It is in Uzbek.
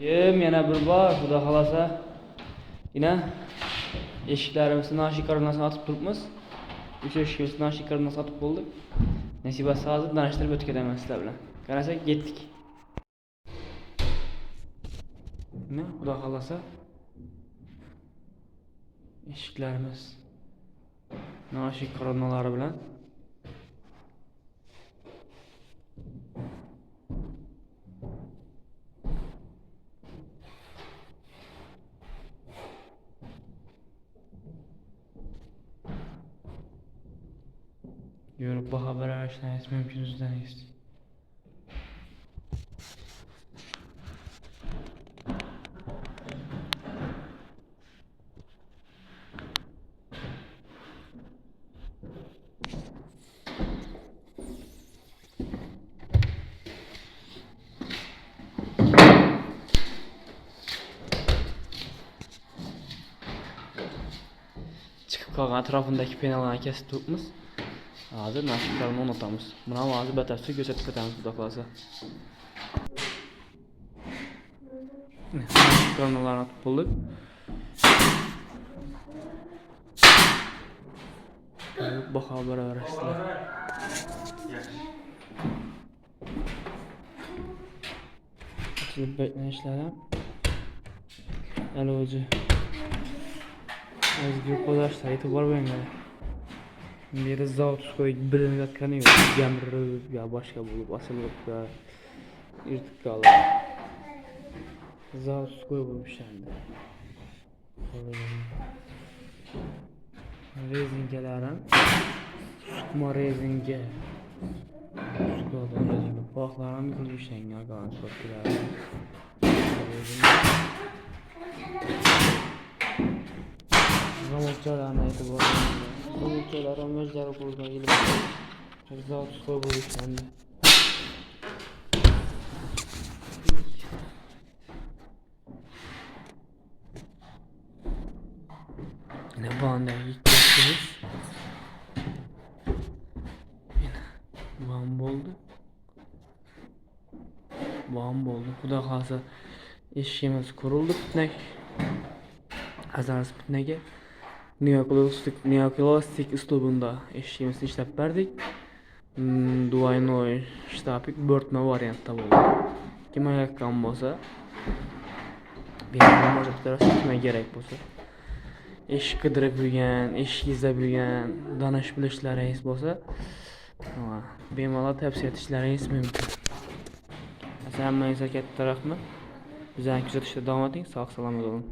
Yana bir bor, xudo xolasa, yine eshiklarimizni noshik koronasini otib turibmiz. O'sha eshikimizni noshik koronasini otib bo'ldi. Nasibasi hozir tanishtirib o'tib ketaman sizlar bilan. Qarasak, yetdik. Mana xudo xolasa eshiklarimiz noshik koronalari bilan yurib baho berishingiz mumkin o'zlaringiz. Chiqib qolgan atrofindagi penallarni kesib turibmiz. Hozir noshiklarni unutamiz. Buni hozir batafsil ko'rsatib ketamiz xudo xolasa. Noshiklarni otib bo'ldik. Baho beraverasizlar. Beklanishlar ham hali o'zi qo'lashlar e'tibor beringlar. Bu yerda zavod qo'yib bilinayotgani yo'q. Gamirib yo boshqa bo'lib osilib va yirtib qoldi. Zavod qo'yib bo'lishandi. Rezinkalarim sutma rezinga. Bog'larim qilishgan qolgan sortlar. Zavodlarni e'tibor beringlar. Zavodlar ham o'zlari qo'ldan kelib zavod qo'yib bo'lishandi. Yine banday yıkıyorsunuz. Yine ban oldu. Xudo xolasa eshigimiz qurildi bitnak. Azarsiz bitnaga neoklastik uslubida eshigimizni ishlab berdik. Двойной штапик bo'rtma variantda bo'ldi. Kim aytgan bo'lsa, bemalol mo'jizlar kerak bo'lsa, eshik qidirib yurgan, eshik izlab yurgan, donish bilishlaringiz bo'lsa, bemalol tavsiya etishlaringiz mumkin. Hammangizga katta rahmat. Bizani kuzatishda davom eting. Sog' salomat bo'ling.